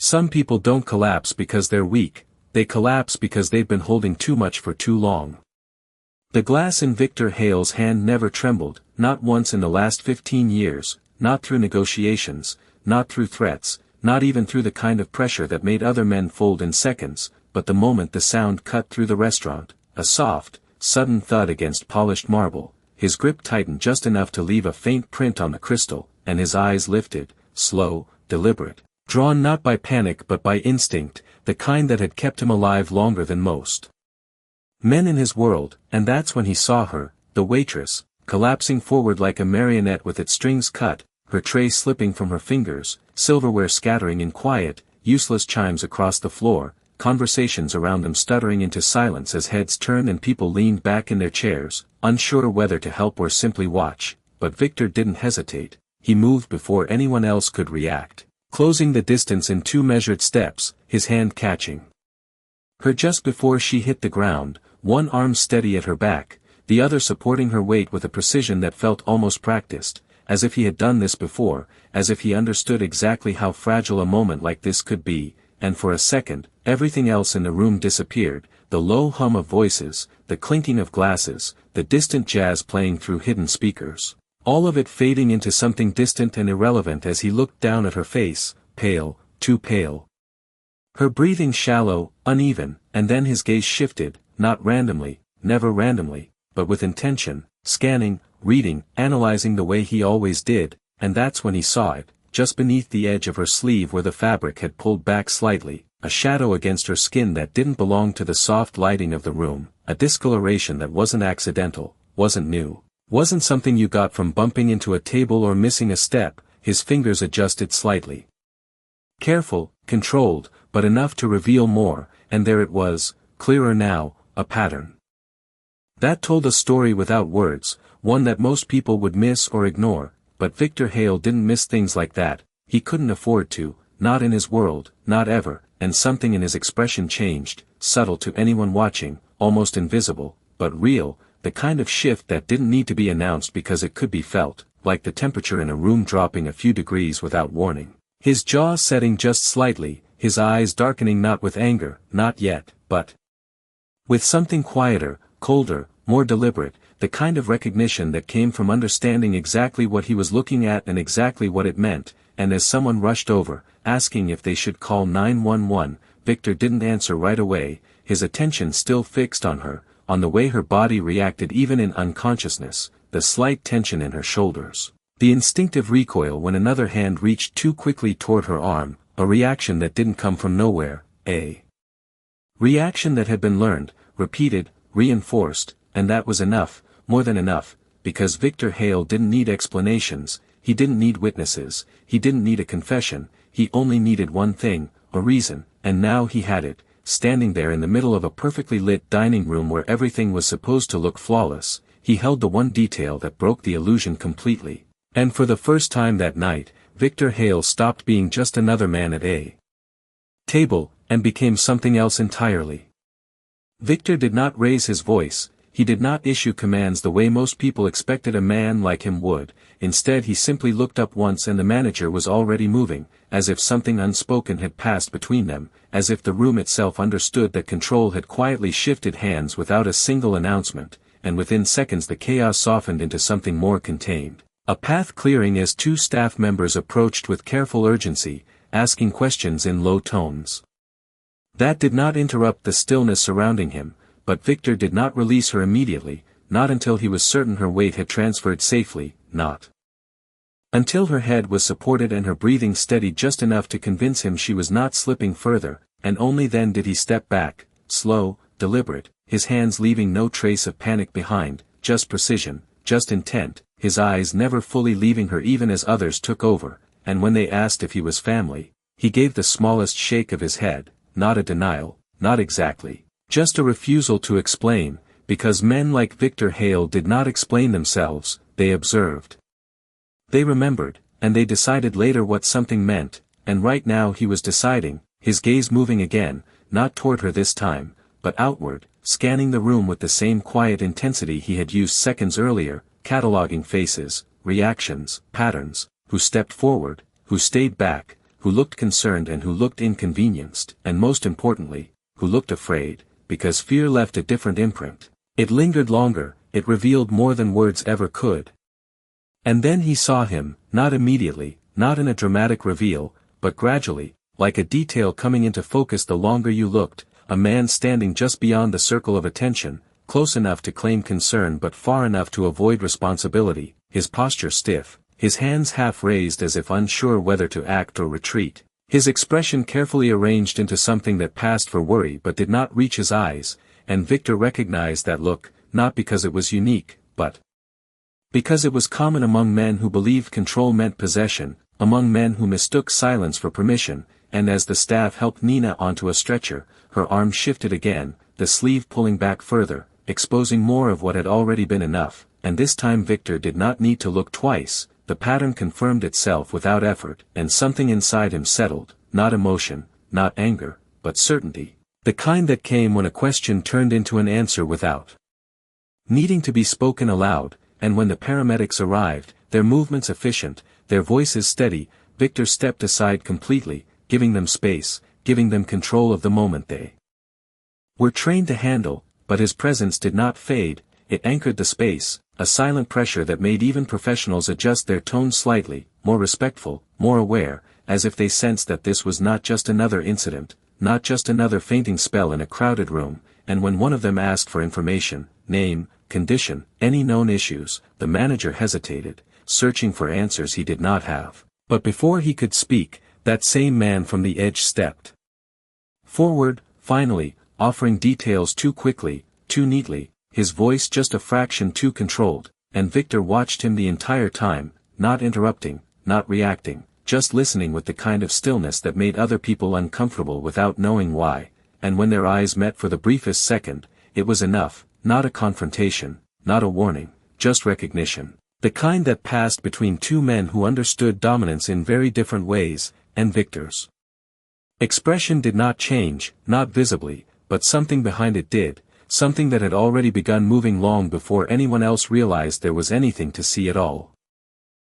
Some people don't collapse because they're weak, they collapse because they've been holding too much for too long. The glass in Victor Hale's hand never trembled, not once in the last 15 years, not through negotiations, not through threats, not even through the kind of pressure that made other men fold in seconds, but the moment the sound cut through the restaurant, a soft, sudden thud against polished marble, his grip tightened just enough to leave a faint print on the crystal, and his eyes lifted, slow, deliberate, drawn not by panic but by instinct, the kind that had kept him alive longer than most men in his world, and that's when he saw her, the waitress, collapsing forward like a marionette with its strings cut, her tray slipping from her fingers, silverware scattering in quiet, useless chimes across the floor, conversations around them stuttering into silence as heads turned and people leaned back in their chairs, unsure whether to help or simply watch, but Victor didn't hesitate, he moved before anyone else could react, closing the distance in 2 measured steps, his hand catching her just before she hit the ground, one arm steady at her back, the other supporting her weight with a precision that felt almost practiced, as if he had done this before, as if he understood exactly how fragile a moment like this could be, and for a second, everything else in the room disappeared, the low hum of voices, the clinking of glasses, the distant jazz playing through hidden speakers, all of it fading into something distant and irrelevant as he looked down at her face, pale, too pale. Her breathing shallow, uneven, and then his gaze shifted, not randomly, never randomly, but with intention, scanning, reading, analyzing the way he always did, and that's when he saw it, just beneath the edge of her sleeve where the fabric had pulled back slightly, a shadow against her skin that didn't belong to the soft lighting of the room, a discoloration that wasn't accidental, wasn't new, wasn't something you got from bumping into a table or missing a step. His fingers adjusted slightly. Careful, controlled, but enough to reveal more, and there it was, clearer now, a pattern. That told a story without words, one that most people would miss or ignore, but Victor Hale didn't miss things like that, he couldn't afford to, not in his world, not ever, and something in his expression changed, subtle to anyone watching, almost invisible, but real, the kind of shift that didn't need to be announced because it could be felt, like the temperature in a room dropping a few degrees without warning. His jaw setting just slightly, his eyes darkening not with anger, not yet, but with something quieter, colder, more deliberate, the kind of recognition that came from understanding exactly what he was looking at and exactly what it meant, and as someone rushed over, asking if they should call 911, Victor didn't answer right away, his attention still fixed on her, on the way her body reacted even in unconsciousness, the slight tension in her shoulders, the instinctive recoil when another hand reached too quickly toward her arm, a reaction that didn't come from nowhere, a reaction that had been learned, repeated, reinforced, and that was enough, more than enough, because Victor Hale didn't need explanations, he didn't need witnesses, he didn't need a confession, he only needed one thing, a reason, and now he had it, standing there in the middle of a perfectly lit dining room where everything was supposed to look flawless, he held the one detail that broke the illusion completely, and for the first time that night, Victor Hale stopped being just another man at a table, and became something else entirely. Victor did not raise his voice, he did not issue commands the way most people expected a man like him would, instead he simply looked up once and the manager was already moving, as if something unspoken had passed between them, as if the room itself understood that control had quietly shifted hands without a single announcement, and within seconds the chaos softened into something more contained. A path clearing as 2 staff members approached with careful urgency, asking questions in low tones. That did not interrupt the stillness surrounding him, but Victor did not release her immediately, not until he was certain her weight had transferred safely, not until her head was supported and her breathing steady just enough to convince him she was not slipping further, and only then did he step back, slow, deliberate, his hands leaving no trace of panic behind, just precision, just intent, his eyes never fully leaving her even as others took over, and when they asked if he was family, he gave the smallest shake of his head, not a denial, not exactly, just a refusal to explain, because men like Victor Hale did not explain themselves, they observed. They remembered, and they decided later what something meant, and right now he was deciding, his gaze moving again, not toward her this time, but outward, scanning the room with the same quiet intensity he had used seconds earlier, cataloging faces, reactions, patterns, who stepped forward, who stayed back, who looked concerned and who looked inconvenienced, and most importantly, who looked afraid, because fear left a different imprint. It lingered longer, it revealed more than words ever could. And then he saw him, not immediately, not in a dramatic reveal, but gradually, like a detail coming into focus the longer you looked, a man standing just beyond the circle of attention, close enough to claim concern but far enough to avoid responsibility, his posture stiff, his hands half raised as if unsure whether to act or retreat, his expression carefully arranged into something that passed for worry but did not reach his eyes, and Victor recognized that look, not because it was unique, but because it was common among men who believed control meant possession, among men who mistook silence for permission, and as the staff helped Nina onto a stretcher, her arm shifted again, the sleeve pulling back further, exposing more of what had already been enough, and this time Victor did not need to look twice, the pattern confirmed itself without effort, and something inside him settled, not emotion, not anger, but certainty, the kind that came when a question turned into an answer without needing to be spoken aloud, and when the paramedics arrived, their movements efficient, their voices steady, Victor stepped aside completely, giving them space, giving them control of the moment they were trained to handle, but his presence did not fade, it anchored the space, a silent pressure that made even professionals adjust their tone slightly, more respectful, more aware, as if they sensed that this was not just another incident, not just another fainting spell in a crowded room, and when one of them asked for information, name, condition, any known issues, the manager hesitated, searching for answers he did not have. But before he could speak, that same man from the edge stepped forward, finally, offering details too quickly, too neatly, his voice just a fraction too controlled, and Victor watched him the entire time, not interrupting, not reacting, just listening with the kind of stillness that made other people uncomfortable without knowing why, and when their eyes met for the briefest second, it was enough, not a confrontation, not a warning, just recognition, the kind that passed between two men who understood dominance in very different ways, and Victor's expression did not change, not visibly, but something behind it did, something that had already begun moving long before anyone else realized there was anything to see at all.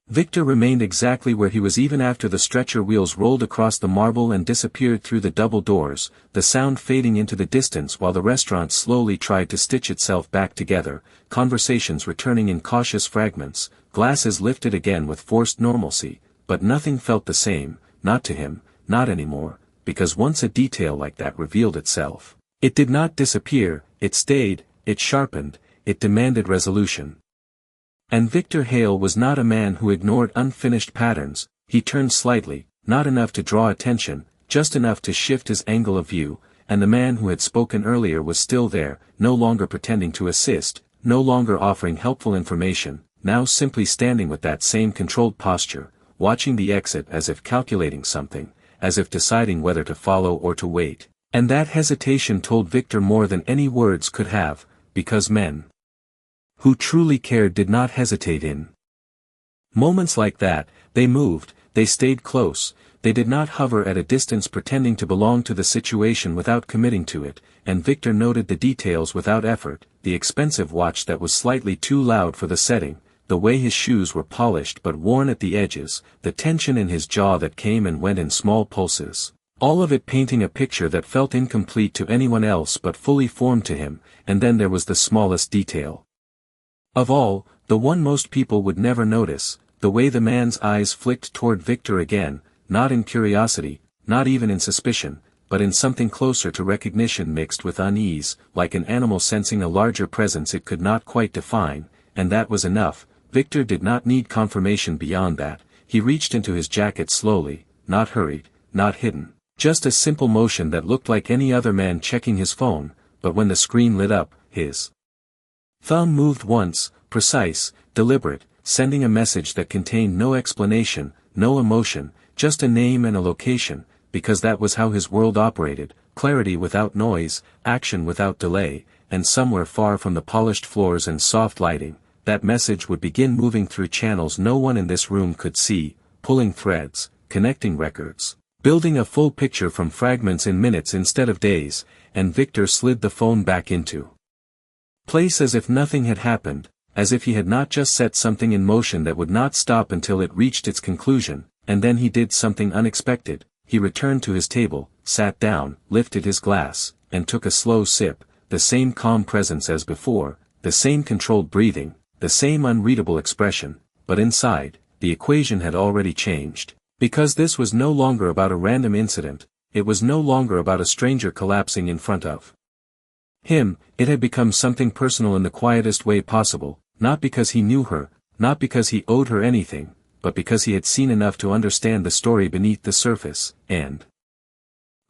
Victor remained exactly where he was even after the stretcher wheels rolled across the marble and disappeared through the double doors, the sound fading into the distance while the restaurant slowly tried to stitch itself back together, conversations returning in cautious fragments, glasses lifted again with forced normalcy, but nothing felt the same, not to him, not anymore, because once a detail like that revealed itself, it did not disappear, it stayed, it sharpened, it demanded resolution. And Victor Hale was not a man who ignored unfinished patterns, he turned slightly, not enough to draw attention, just enough to shift his angle of view, and the man who had spoken earlier was still there, no longer pretending to assist, no longer offering helpful information, now simply standing with that same controlled posture, watching the exit as if calculating something, as if deciding whether to follow or to wait, and that hesitation told Victor more than any words could have, because men who truly cared did not hesitate in moments like that, they moved, they stayed close, they did not hover at a distance pretending to belong to the situation without committing to it, and Victor noted the details without effort, the expensive watch that was slightly too loud for the setting, the way his shoes were polished but worn at the edges, the tension in his jaw that came and went in small pulses, all of it painting a picture that felt incomplete to anyone else but fully formed to him, and then there was the smallest detail of all, the one most people would never notice, the way the man's eyes flicked toward Victor again, not in curiosity, not even in suspicion, but in something closer to recognition mixed with unease, like an animal sensing a larger presence it could not quite define, and that was enough. Victor did not need confirmation beyond that, he reached into his jacket slowly, not hurried, not hidden, just a simple motion that looked like any other man checking his phone, but when the screen lit up, his thumb moved once, precise, deliberate, sending a message that contained no explanation, no emotion, just a name and a location, because that was how his world operated, clarity without noise, action without delay, and somewhere far from the polished floors and soft lighting, that message would begin moving through channels no one in this room could see, pulling threads, connecting records, building a full picture from fragments in minutes instead of days, and Victor slid the phone back into place as if nothing had happened, as if he had not just set something in motion that would not stop until it reached its conclusion, and then he did something unexpected. He returned to his table, sat down, lifted his glass, and took a slow sip, the same calm presence as before, the same controlled breathing, the same unreadable expression, but inside, the equation had already changed. Because this was no longer about a random incident, it was no longer about a stranger collapsing in front of him, it had become something personal in the quietest way possible, not because he knew her, not because he owed her anything, but because he had seen enough to understand the story beneath the surface, and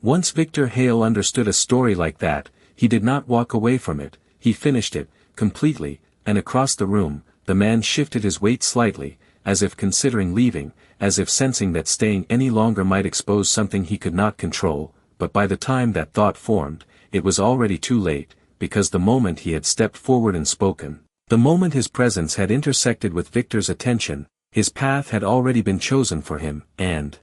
once Victor Hale understood a story like that, he did not walk away from it, he finished it, completely, and across the room, the man shifted his weight slightly, as if considering leaving, as if sensing that staying any longer might expose something he could not control, but by the time that thought formed, it was already too late, because the moment he had stepped forward and spoken, the moment his presence had intersected with Victor's attention, his path had already been chosen for him, and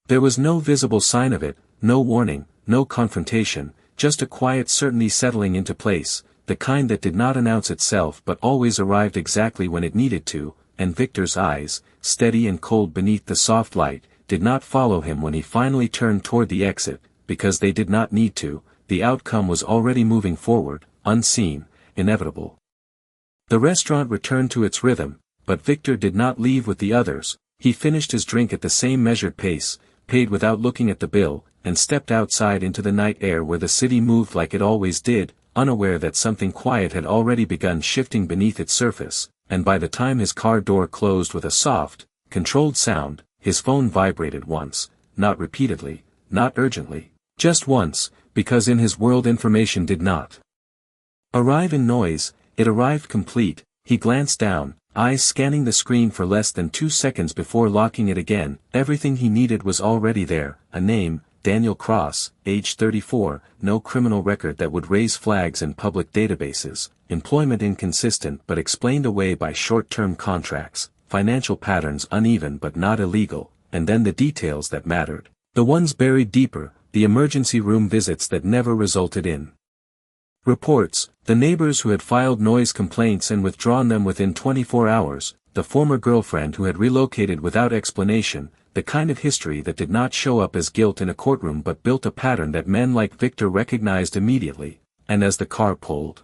there was no visible sign of it, no warning, no confrontation, just a quiet certainty settling into place, the kind that did not announce itself but always arrived exactly when it needed to, and Victor's eyes, steady and cold beneath the soft light, did not follow him when he finally turned toward the exit, because they did not need to, the outcome was already moving forward, unseen, inevitable. The restaurant returned to its rhythm, but Victor did not leave with the others, he finished his drink at the same measured pace, paid without looking at the bill, and stepped outside into the night air where the city moved like it always did, unaware that something quiet had already begun shifting beneath its surface, and by the time his car door closed with a soft, controlled sound, his phone vibrated once, not repeatedly, not urgently, just once, because in his world information did not arrive in noise, it arrived complete. He glanced down, eyes scanning the screen for less than 2 seconds before locking it again. Everything he needed was already there, a name, Daniel Cross, age 34, no criminal record that would raise flags in public databases, employment inconsistent but explained away by short-term contracts, financial patterns uneven but not illegal, and then the details that mattered, the ones buried deeper, the emergency room visits that never resulted in reports, the neighbors who had filed noise complaints and withdrawn them within 24 hours, the former girlfriend who had relocated without explanation, the kind of history that did not show up as guilt in a courtroom but built a pattern that men like Victor recognized immediately, and as the car pulled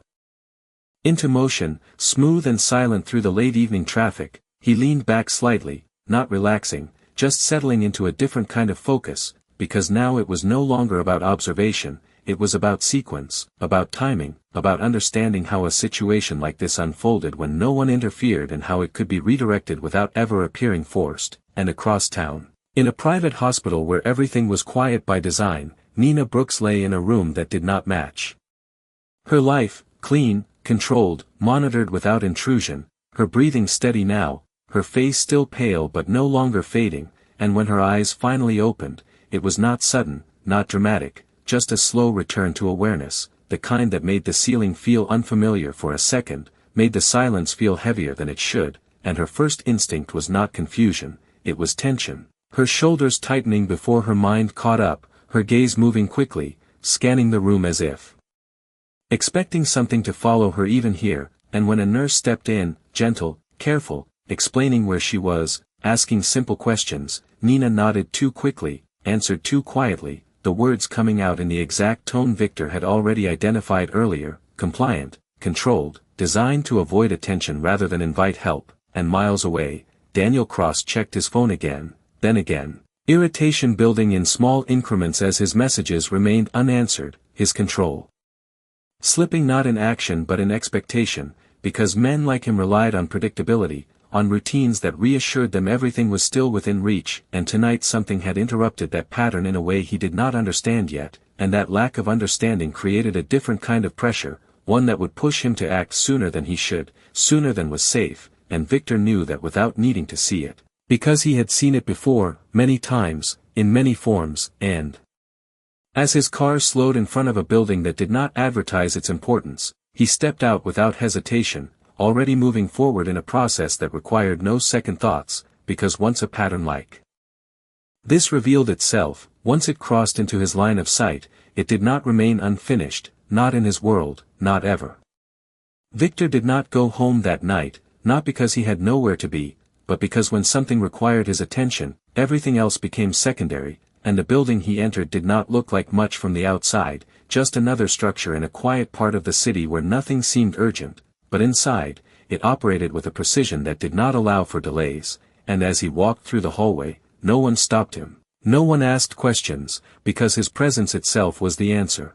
into motion, smooth and silent through the late evening traffic, he leaned back slightly, not relaxing, just settling into a different kind of focus, because now it was no longer about observation, it was about sequence, about timing, about understanding how a situation like this unfolded when no one interfered and how it could be redirected without ever appearing forced. And across town, in a private hospital where everything was quiet by design, Nina Brooks lay in a room that did not match her life, clean, controlled, monitored without intrusion, her breathing steady now, her face still pale but no longer fading, and when her eyes finally opened, it was not sudden, not dramatic, just a slow return to awareness, the kind that made the ceiling feel unfamiliar for a second, made the silence feel heavier than it should, and her first instinct was not confusion, it was tension, her shoulders tightening before her mind caught up, her gaze moving quickly, scanning the room as if expecting something to follow her even here, and when a nurse stepped in, gentle, careful, explaining where she was, asking simple questions, Nina nodded too quickly, answered too quietly, the words coming out in the exact tone Victor had already identified earlier, compliant, controlled, designed to avoid attention rather than invite help, and miles away, Daniel Cross checked his phone again, then again, irritation building in small increments as his messages remained unanswered, his control slipping not in action but in expectation, because men like him relied on predictability, on routines that reassured them everything was still within reach, and tonight something had interrupted that pattern in a way he did not understand yet, and that lack of understanding created a different kind of pressure, one that would push him to act sooner than he should, sooner than was safe, and Victor knew that without needing to see it, because he had seen it before, many times, in many forms, and as his car slowed in front of a building that did not advertise its importance, he stepped out without hesitation, already moving forward in a process that required no second thoughts, because once a pattern like this revealed itself, once it crossed into his line of sight, it did not remain unfinished, not in his world, not ever. Victor did not go home that night, not because he had nowhere to be, but because when something required his attention, everything else became secondary, and the building he entered did not look like much from the outside, just another structure in a quiet part of the city where nothing seemed urgent, but inside, it operated with a precision that did not allow for delays, and as he walked through the hallway, no one stopped him, no one asked questions, because his presence itself was the answer.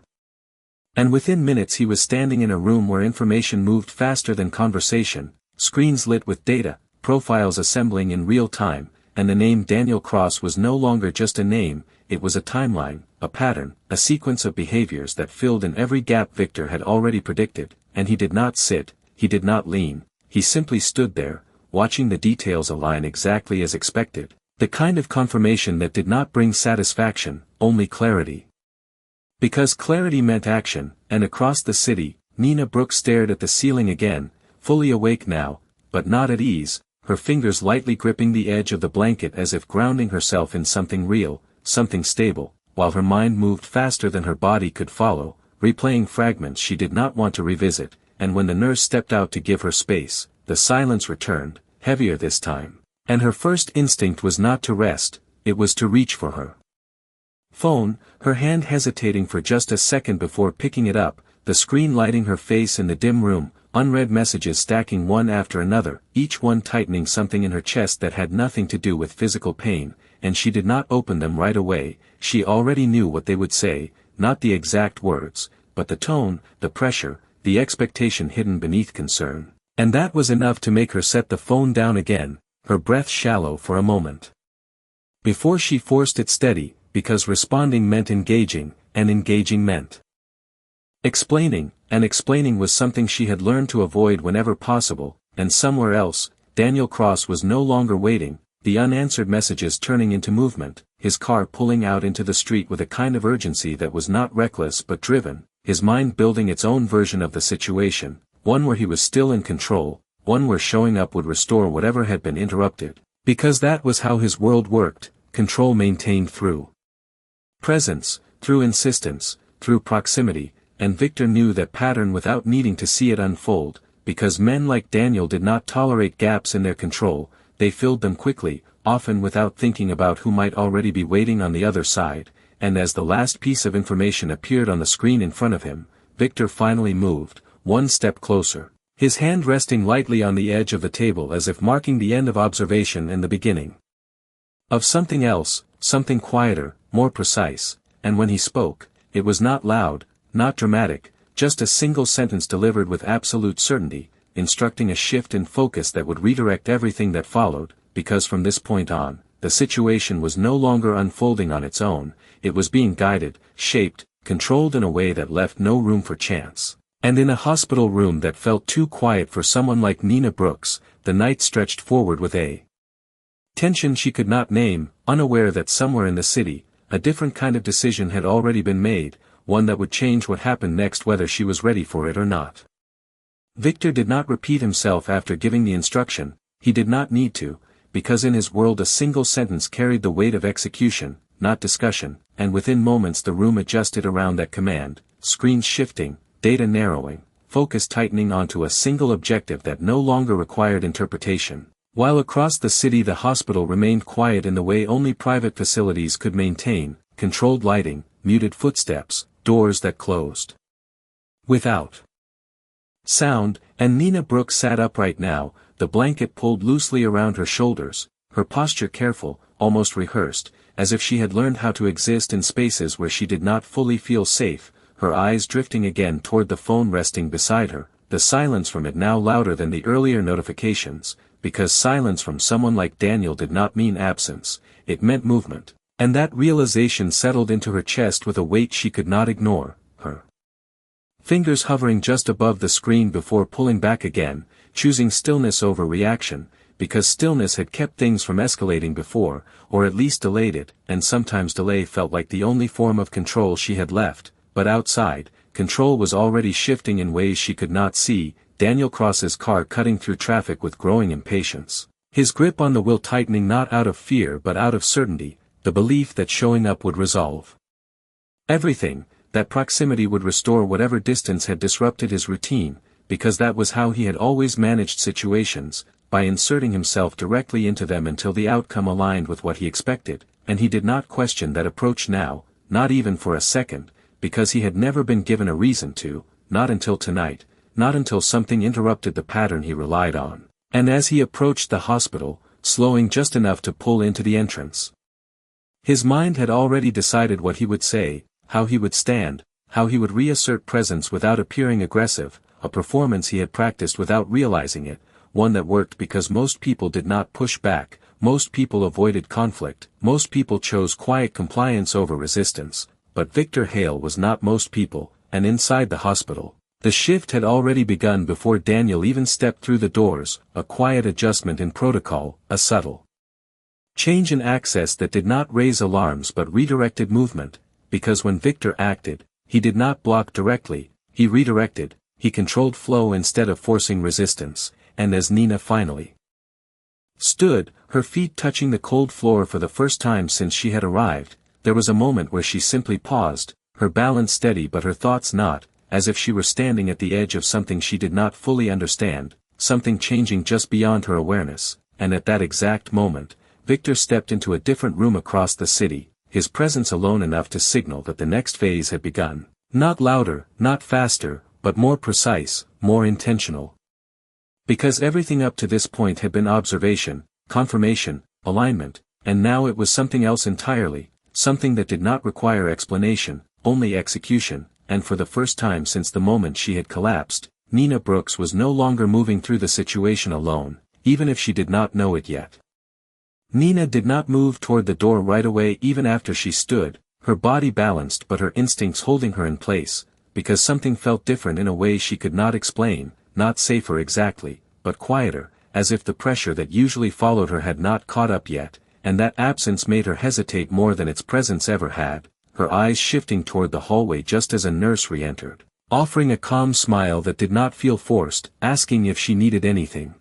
And within minutes he was standing in a room where information moved faster than conversation, screens lit with data, profiles assembling in real time, and the name Daniel Cross was no longer just a name, it was a timeline, a pattern, a sequence of behaviors that filled in every gap Victor had already predicted, and he did not sit, he did not lean, he simply stood there, watching the details align exactly as expected, the kind of confirmation that did not bring satisfaction, only clarity. Because clarity meant action, and across the city, Nina Brooke stared at the ceiling again, fully awake now, but not at ease, her fingers lightly gripping the edge of the blanket as if grounding herself in something real, something stable, while her mind moved faster than her body could follow, replaying fragments she did not want to revisit, and when the nurse stepped out to give her space, the silence returned, heavier this time, and her first instinct was not to rest, it was to reach for her phone, her hand hesitating for just a second before picking it up, the screen lighting her face in the dim room, unread messages stacking one after another, each one tightening something in her chest that had nothing to do with physical pain, and she did not open them right away, she already knew what they would say, not the exact words, but the tone, the pressure, the expectation hidden beneath concern, and that was enough to make her set the phone down again, her breath shallow for a moment. Before she forced it steady, because responding meant engaging, and engaging meant explaining, and explaining was something she had learned to avoid whenever possible, and somewhere else, Daniel Cross was no longer waiting, the unanswered messages turning into movement, his car pulling out into the street with a kind of urgency that was not reckless but driven, his mind building its own version of the situation, one where he was still in control, one where showing up would restore whatever had been interrupted, because that was how his world worked, control maintained through presence, through insistence, through proximity, and Victor knew that pattern without needing to see it unfold, because men like Daniel did not tolerate gaps in their control, they filled them quickly, often without thinking about who might already be waiting on the other side, and as the last piece of information appeared on the screen in front of him, Victor finally moved, one step closer, his hand resting lightly on the edge of the table as if marking the end of observation and the beginning of something else, something quieter, more precise, and when he spoke, it was not loud, not dramatic, just a single sentence delivered with absolute certainty, instructing a shift in focus that would redirect everything that followed, because from this point on, the situation was no longer unfolding on its own, it was being guided, shaped, controlled in a way that left no room for chance. And in a hospital room that felt too quiet for someone like Nina Brooks, the night stretched forward with a tension she could not name, unaware that somewhere in the city, a different kind of decision had already been made, one that would change what happened next whether she was ready for it or not. Victor did not repeat himself after giving the instruction, he did not need to, because in his world a single sentence carried the weight of execution, not discussion, and within moments the room adjusted around that command, screens shifting, data narrowing, focus tightening onto a single objective that no longer required interpretation. While across the city the hospital remained quiet in the way only private facilities could maintain, controlled lighting, muted footsteps, doors that closed without sound, and Nina Brooks sat upright now, the blanket pulled loosely around her shoulders, her posture careful, almost rehearsed, as if she had learned how to exist in spaces where she did not fully feel safe, her eyes drifting again toward the phone resting beside her, the silence from it now louder than the earlier notifications, because silence from someone like Daniel did not mean absence, it meant movement, and that realization settled into her chest with a weight she could not ignore, her fingers hovering just above the screen before pulling back again, choosing stillness over reaction, because stillness had kept things from escalating before, or at least delayed it, and sometimes delay felt like the only form of control she had left, but outside, control was already shifting in ways she could not see, Daniel Cross's car cutting through traffic with growing impatience, his grip on the wheel tightening not out of fear but out of certainty, the belief that showing up would resolve everything, that proximity would restore whatever distance had disrupted his routine, because that was how he had always managed situations, by inserting himself directly into them until the outcome aligned with what he expected, and he did not question that approach now, not even for a second, because he had never been given a reason to, not until tonight, not until something interrupted the pattern he relied on. And as he approached the hospital, slowing just enough to pull into the entrance, his mind had already decided what he would say, how he would stand, how he would reassert presence without appearing aggressive, a performance he had practiced without realizing it, one that worked because most people did not push back, most people avoided conflict, most people chose quiet compliance over resistance, but Victor Hale was not most people, and inside the hospital, the shift had already begun before Daniel even stepped through the doors, a quiet adjustment in protocol, a subtle change in access that did not raise alarms but redirected movement, because when Victor acted, he did not block directly, he redirected, he controlled flow instead of forcing resistance, and as Nina finally stood, her feet touching the cold floor for the first time since she had arrived, there was a moment where she simply paused, her balance steady but her thoughts not, as if she were standing at the edge of something she did not fully understand, something changing just beyond her awareness, and at that exact moment, Victor stepped into a different room across the city, his presence alone enough to signal that the next phase had begun. Not louder, not faster, but more precise, more intentional. Because everything up to this point had been observation, confirmation, alignment, and now it was something else entirely, something that did not require explanation, only execution, and for the first time since the moment she had collapsed, Nina Brooks was no longer moving through the situation alone, even if she did not know it yet. Nina did not move toward the door right away even after she stood, her body balanced but her instincts holding her in place, because something felt different in a way she could not explain, not safer exactly, but quieter, as if the pressure that usually followed her had not caught up yet, and that absence made her hesitate more than its presence ever had, her eyes shifting toward the hallway just as a nurse re-entered, offering a calm smile that did not feel forced, asking if she needed anything.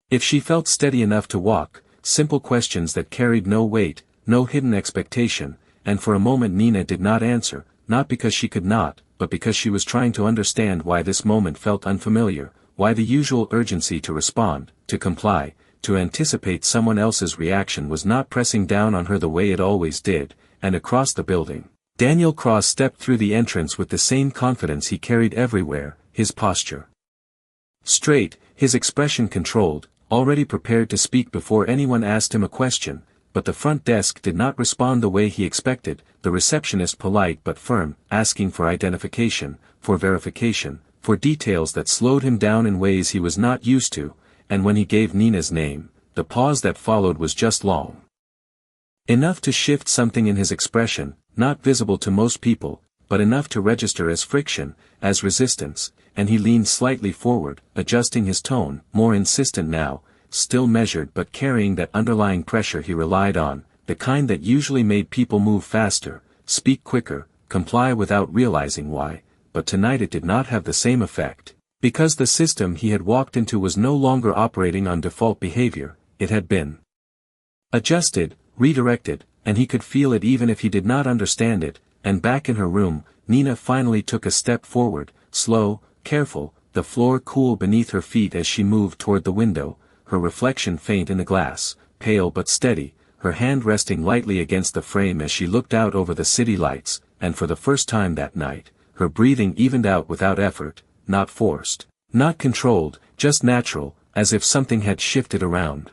If she felt steady enough to walk, simple questions that carried no weight, no hidden expectation, and for a moment Nina did not answer, not because she could not, but because she was trying to understand why this moment felt unfamiliar, why the usual urgency to respond, to comply, to anticipate someone else's reaction was not pressing down on her the way it always did, and across the building, Daniel Cross stepped through the entrance with the same confidence he carried everywhere, his posture straight, his expression controlled, already prepared to speak before anyone asked him a question, but the front desk did not respond the way he expected, the receptionist polite but firm, asking for identification, for verification, for details that slowed him down in ways he was not used to, and when he gave Nina's name, the pause that followed was just long enough to shift something in his expression, not visible to most people, but enough to register as friction, as resistance, and he leaned slightly forward, adjusting his tone, more insistent now, still measured but carrying that underlying pressure he relied on, the kind that usually made people move faster, speak quicker, comply without realizing why, but tonight it did not have the same effect, because the system he had walked into was no longer operating on default behavior, it had been adjusted, redirected, and he could feel it even if he did not understand it, and back in her room, Nina finally took a step forward, slow, careful, the floor cool beneath her feet as she moved toward the window, her reflection faint in the glass, pale but steady, her hand resting lightly against the frame as she looked out over the city lights, and for the first time that night, her breathing evened out without effort, not forced, not controlled, just natural, as if something had shifted around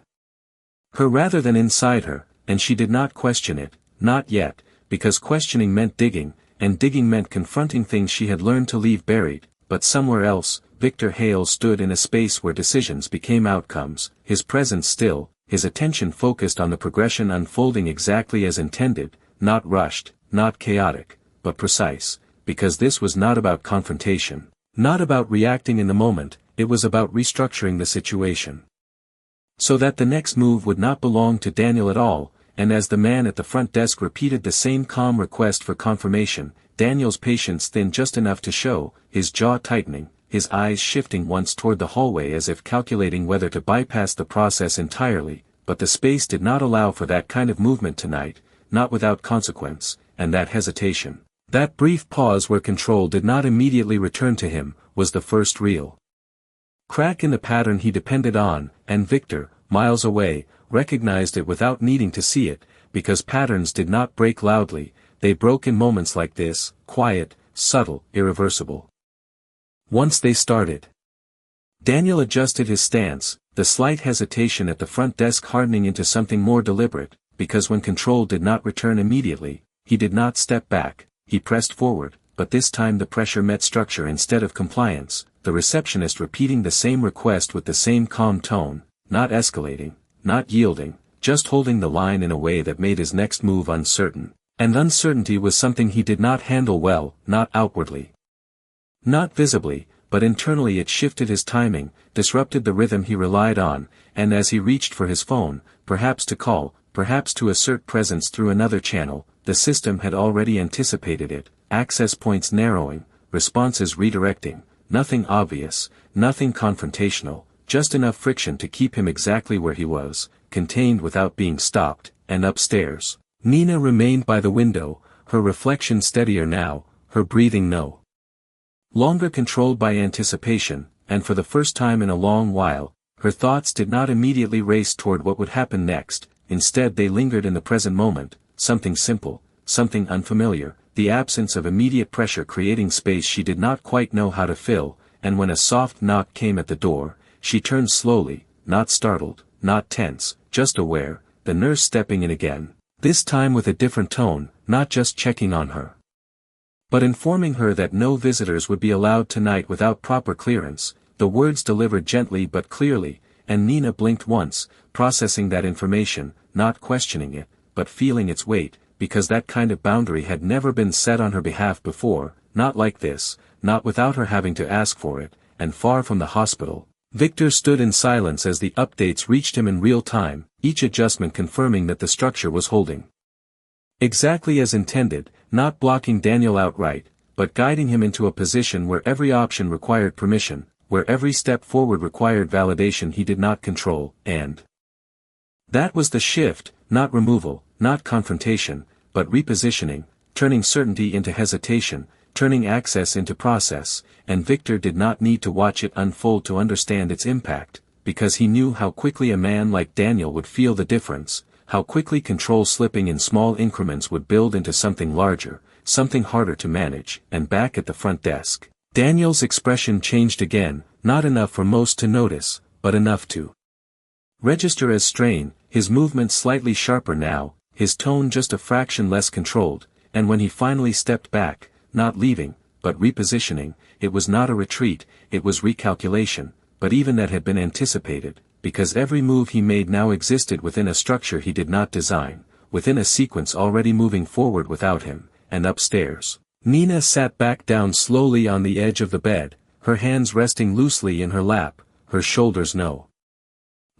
her rather than inside her, and she did not question it, not yet, because questioning meant digging, and digging meant confronting things she had learned to leave buried, but somewhere else, Victor Hale stood in a space where decisions became outcomes, his presence still, his attention focused on the progression unfolding exactly as intended, not rushed, not chaotic, but precise, because this was not about confrontation, not about reacting in the moment, it was about restructuring the situation, so that the next move would not belong to Daniel at all, and as the man at the front desk repeated the same calm request for confirmation, Daniel's patience thinned just enough to show, his jaw tightening, his eyes shifting once toward the hallway as if calculating whether to bypass the process entirely, but the space did not allow for that kind of movement tonight, not without consequence, and that hesitation, that brief pause where control did not immediately return to him, was the first real crack in the pattern he depended on, and Victor, miles away, recognized it without needing to see it, because patterns did not break loudly, they broke in moments like this, quiet, subtle, irreversible. Once they started. Daniel adjusted his stance, the slight hesitation at the front desk hardening into something more deliberate, because when control did not return immediately, he did not step back, he pressed forward, but this time the pressure met structure instead of compliance, the receptionist repeating the same request with the same calm tone, not escalating, not yielding, just holding the line in a way that made his next move uncertain. And uncertainty was something he did not handle well, not outwardly. Not visibly, but internally it shifted his timing, disrupted the rhythm he relied on, and as he reached for his phone, perhaps to call, perhaps to assert presence through another channel, the system had already anticipated it, access points narrowing, responses redirecting, nothing obvious, nothing confrontational, just enough friction to keep him exactly where he was, contained without being stopped, and upstairs. Nina remained by the window, her reflection steadier now, her breathing no longer controlled by anticipation, and for the first time in a long while, her thoughts did not immediately race toward what would happen next, instead they lingered in the present moment, something simple, something unfamiliar, the absence of immediate pressure creating space she did not quite know how to fill, and when a soft knock came at the door, she turned slowly, not startled, not tense, just aware, the nurse stepping in again, this time with a different tone, not just checking on her, but informing her that no visitors would be allowed tonight without proper clearance, the words delivered gently but clearly, and Nina blinked once, processing that information, not questioning it, but feeling its weight, because that kind of boundary had never been set on her behalf before, not like this, not without her having to ask for it, and far from the hospital. Victor stood in silence as the updates reached him in real time, each adjustment confirming that the structure was holding exactly as intended, not blocking Daniel outright, but guiding him into a position where every option required permission, where every step forward required validation he did not control, and that was the shift, not removal, not confrontation, but repositioning, turning certainty into hesitation, turning access into process, and Victor did not need to watch it unfold to understand its impact, because he knew how quickly a man like Daniel would feel the difference, how quickly control slipping in small increments would build into something larger, something harder to manage, and back at the front desk, Daniel's expression changed again, not enough for most to notice, but enough to register as strain, his movement slightly sharper now, his tone just a fraction less controlled, and when he finally stepped back, not leaving, but repositioning, it was not a retreat, it was recalculation, but even that had been anticipated, because every move he made now existed within a structure he did not design, within a sequence already moving forward without him, and upstairs. Nina sat back down slowly on the edge of the bed, her hands resting loosely in her lap, her shoulders no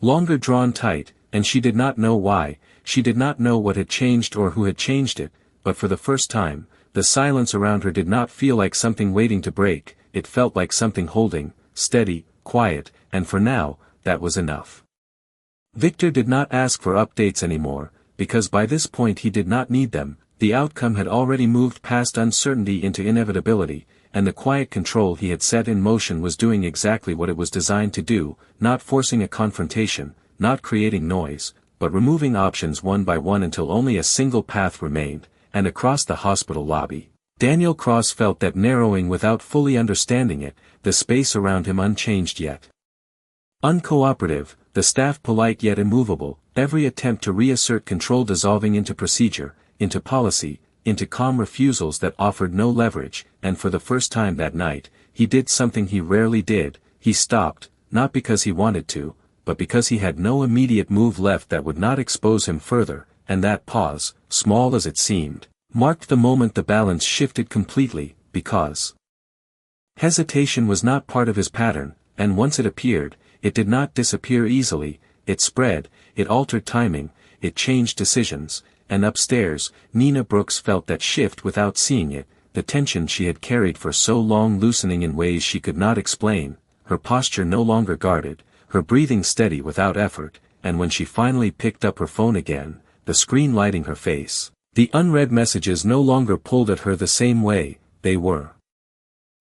longer drawn tight, and she did not know why, she did not know what had changed or who had changed it, but for the first time, the silence around her did not feel like something waiting to break, it felt like something holding, steady, quiet, and for now, that was enough. Victor did not ask for updates anymore, because by this point he did not need them, the outcome had already moved past uncertainty into inevitability, and the quiet control he had set in motion was doing exactly what it was designed to do, not forcing a confrontation, not creating noise, but removing options one by one until only a single path remained, and across the hospital lobby, Daniel Cross felt that narrowing without fully understanding it, the space around him unchanged yet uncooperative, the staff polite yet immovable, every attempt to reassert control dissolving into procedure, into policy, into calm refusals that offered no leverage, and for the first time that night, he did something he rarely did, he stopped, not because he wanted to, but because he had no immediate move left that would not expose him further, and that pause, small as it seemed, marked the moment the balance shifted completely, because hesitation was not part of his pattern, and once it appeared, it did not disappear easily, it spread, it altered timing, it changed decisions, and upstairs, Nina Brooks felt that shift without seeing it, the tension she had carried for so long loosening in ways she could not explain, her posture no longer guarded, her breathing steady without effort, and when she finally picked up her phone again, the screen lighting her face, the unread messages no longer pulled at her the same way, they were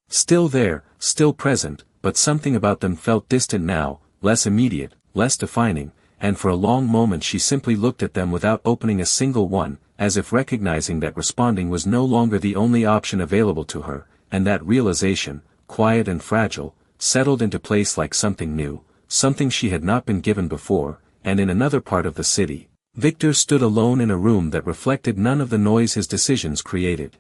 still there, still present, but something about them felt distant now, less immediate, less defining, and for a long moment she simply looked at them without opening a single one, as if recognizing that responding was no longer the only option available to her, and that realization, quiet and fragile, settled into place like something new, something she had not been given before, and in another part of the city, Victor stood alone in a room that reflected none of the noise his decisions created.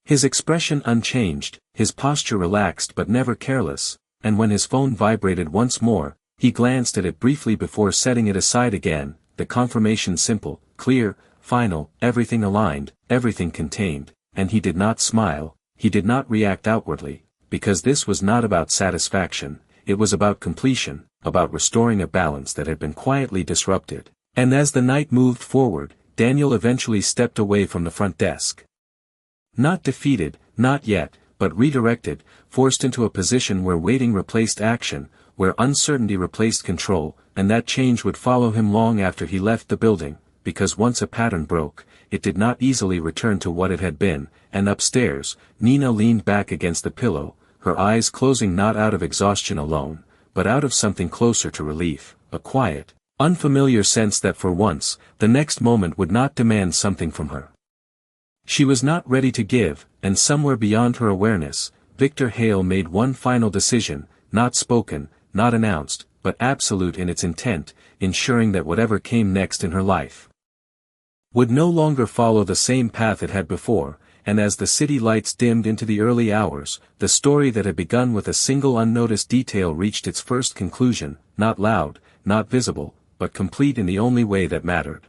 His expression unchanged, his posture relaxed but never careless, and when his phone vibrated once more, he glanced at it briefly before setting it aside again, the confirmation simple, clear, final, everything aligned, everything contained, and he did not smile, he did not react outwardly, because this was not about satisfaction, it was about completion, about restoring a balance that had been quietly disrupted. And as the night moved forward, Daniel eventually stepped away from the front desk. Not defeated, not yet, but redirected, forced into a position where waiting replaced action, where uncertainty replaced control, and that change would follow him long after he left the building, because once a pattern broke, it did not easily return to what it had been, and upstairs, Nina leaned back against the pillow, her eyes closing not out of exhaustion alone, but out of something closer to relief, a quiet, unfamiliar sense that for once, the next moment would not demand something from her. She was not ready to give, and somewhere beyond her awareness, Victor Hale made one final decision, not spoken, not announced, but absolute in its intent, ensuring that whatever came next in her life would no longer follow the same path it had before, and as the city lights dimmed into the early hours, the story that had begun with a single unnoticed detail reached its first conclusion, not loud, not visible, but complete in the only way that mattered.